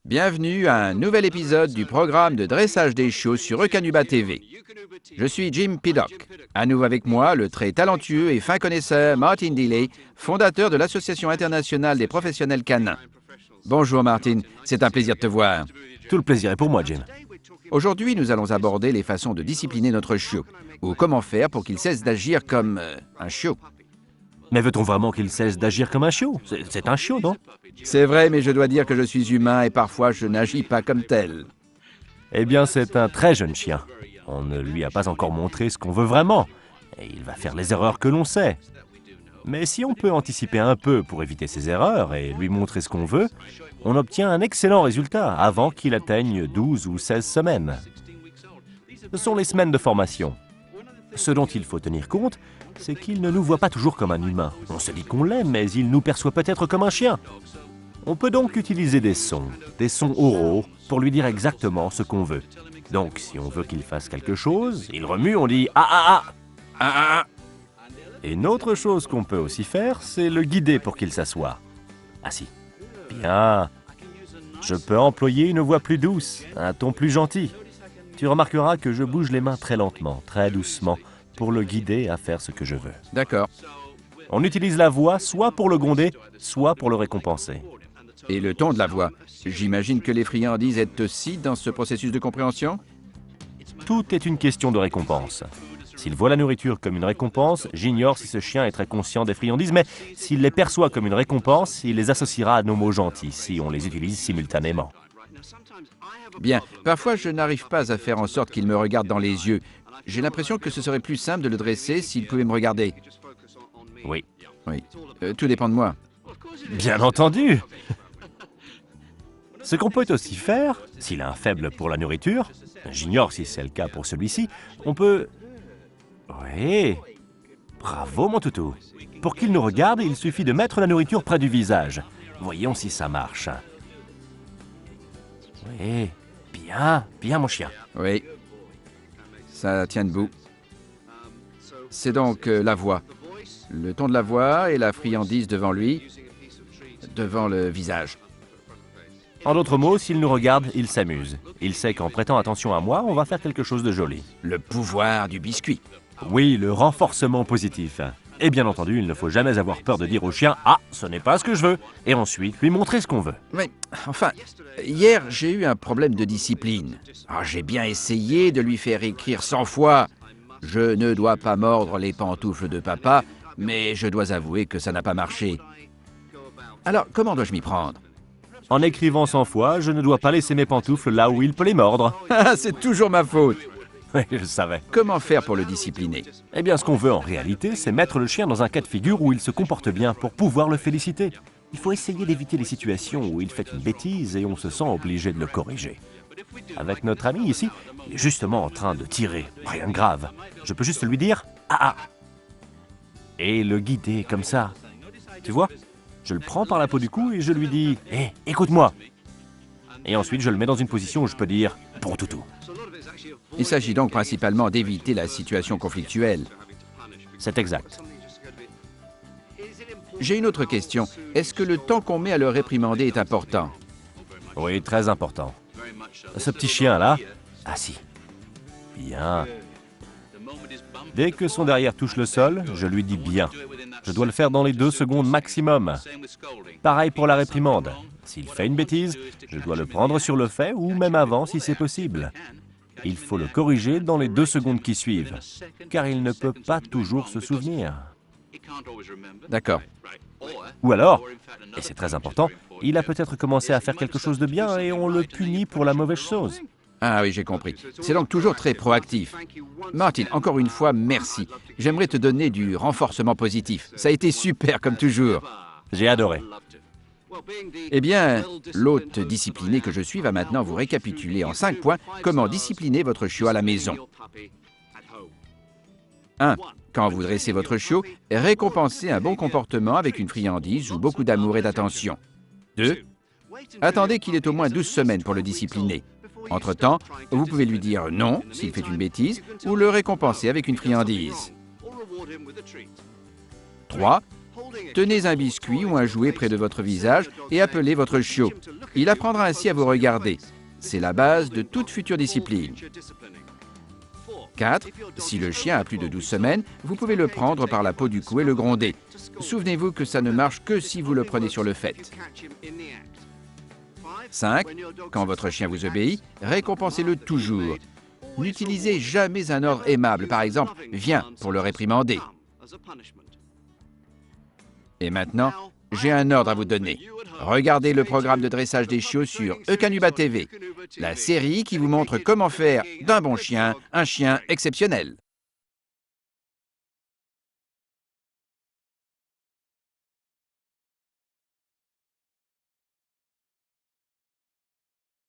Bienvenue à un nouvel épisode du programme de dressage des chiots sur Eukanuba TV. Je suis Jim Piddock. À nouveau avec moi, le très talentueux et fin connaisseur Martin Deeley, fondateur de l'Association internationale des professionnels canins. Bonjour Martin, c'est un plaisir de te voir. Tout le plaisir est pour moi, Jim. Aujourd'hui, nous allons aborder les façons de discipliner notre chiot, ou comment faire pour qu'il cesse d'agir comme un chiot. Mais veut-on vraiment qu'il cesse d'agir comme un chiot? C'est un chiot, non? C'est vrai, mais je dois dire que je suis humain et parfois je n'agis pas comme tel. Eh bien, c'est un très jeune chien. On ne lui a pas encore montré ce qu'on veut vraiment. Et il va faire les erreurs que l'on sait. Mais si on peut anticiper un peu pour éviter ces erreurs et lui montrer ce qu'on veut, on obtient un excellent résultat avant qu'il atteigne 12 ou 16 semaines. Ce sont les semaines de formation. Ce dont il faut tenir compte, c'est qu'il ne nous voit pas toujours comme un humain. On se dit qu'on l'aime, mais il nous perçoit peut-être comme un chien. On peut donc utiliser des sons oraux, pour lui dire exactement ce qu'on veut. Donc, si on veut qu'il fasse quelque chose, il remue, on dit « Ah, ah, ah !» Ah, ah, ah. Et une autre chose qu'on peut aussi faire, c'est le guider pour qu'il s'assoie. Assis. Bien. Je peux employer une voix plus douce, un ton plus gentil. Tu remarqueras que je bouge les mains très lentement, très doucement, pour le guider à faire ce que je veux. D'accord. On utilise la voix soit pour le gronder, soit pour le récompenser. Et le ton de la voix. J'imagine que les friandises aident aussi dans ce processus de compréhension? Tout est une question de récompense. S'il voit la nourriture comme une récompense, j'ignore si ce chien est très conscient des friandises, mais s'il les perçoit comme une récompense, il les associera à nos mots gentils, si on les utilise simultanément. Bien, parfois je n'arrive pas à faire en sorte qu'il me regarde dans les yeux. J'ai l'impression que ce serait plus simple de le dresser s'il pouvait me regarder. Oui. Oui, tout dépend de moi. Bien entendu! Ce qu'on peut aussi faire, s'il a un faible pour la nourriture, j'ignore si c'est le cas pour celui-ci, on peut... Oui, bravo mon toutou. Pour qu'il nous regarde, il suffit de mettre la nourriture près du visage. Voyons si ça marche. Oui, bien mon chien. Oui, ça tient debout. C'est donc la voix. Le ton de la voix et la friandise devant lui, devant le visage. En d'autres mots, s'il nous regarde, il s'amuse. Il sait qu'en prêtant attention à moi, on va faire quelque chose de joli. Le pouvoir du biscuit. Oui, le renforcement positif. Et bien entendu, il ne faut jamais avoir peur de dire au chien « Ah, ce n'est pas ce que je veux !» et ensuite lui montrer ce qu'on veut. Oui, enfin, hier j'ai eu un problème de discipline. J'ai bien essayé de lui faire écrire 100 fois « Je ne dois pas mordre les pantoufles de papa », mais je dois avouer que ça n'a pas marché. Alors, comment dois-je m'y prendre? En écrivant 100 fois, je ne dois pas laisser mes pantoufles là où il peut les mordre. Ah, c'est toujours ma faute. Oui, je savais. Comment faire pour le discipliner? Eh bien, ce qu'on veut en réalité, c'est mettre le chien dans un cas de figure où il se comporte bien pour pouvoir le féliciter. Il faut essayer d'éviter les situations où il fait une bêtise et on se sent obligé de le corriger. Avec notre ami ici, il est justement en train de tirer. Rien de grave. Je peux juste lui dire « Ah ah !» et le guider comme ça. Tu vois? Je le prends par la peau du cou et je lui dis « Hé, écoute-moi !» Et ensuite, je le mets dans une position où je peux dire « Bon toutou !» Il s'agit donc principalement d'éviter la situation conflictuelle. C'est exact. J'ai une autre question. Est-ce que le temps qu'on met à le réprimander est important? Oui, très important. Ce petit chien-là, assis. Bien. Dès que son derrière touche le sol, je lui dis bien. Je dois le faire dans les 2 secondes maximum. Pareil pour la réprimande. S'il fait une bêtise, je dois le prendre sur le fait ou même avant si c'est possible. Il faut le corriger dans les 2 secondes qui suivent, car il ne peut pas toujours se souvenir. D'accord. Ou alors, et c'est très important, il a peut-être commencé à faire quelque chose de bien et on le punit pour la mauvaise chose. Ah oui, j'ai compris. C'est donc toujours très proactif. Martin, encore une fois, merci. J'aimerais te donner du renforcement positif. Ça a été super, comme toujours. J'ai adoré. Eh bien, l'hôte discipliné que je suis va maintenant vous récapituler en 5 points comment discipliner votre chiot à la maison. 1. Quand vous dressez votre chiot, récompensez un bon comportement avec une friandise ou beaucoup d'amour et d'attention. 2. Attendez qu'il ait au moins 12 semaines pour le discipliner. Entre-temps, vous pouvez lui dire non s'il fait une bêtise ou le récompenser avec une friandise. 3. Tenez un biscuit ou un jouet près de votre visage et appelez votre chiot. Il apprendra ainsi à vous regarder. C'est la base de toute future discipline. 4. Si le chien a plus de 12 semaines, vous pouvez le prendre par la peau du cou et le gronder. Souvenez-vous que ça ne marche que si vous le prenez sur le fait. 5. Quand votre chien vous obéit, récompensez-le toujours. N'utilisez jamais un ordre aimable, par exemple « Viens » pour le réprimander. Et maintenant, j'ai un ordre à vous donner. Regardez le programme de dressage des chiots sur Eukanuba TV, la série qui vous montre comment faire d'un bon chien un chien exceptionnel.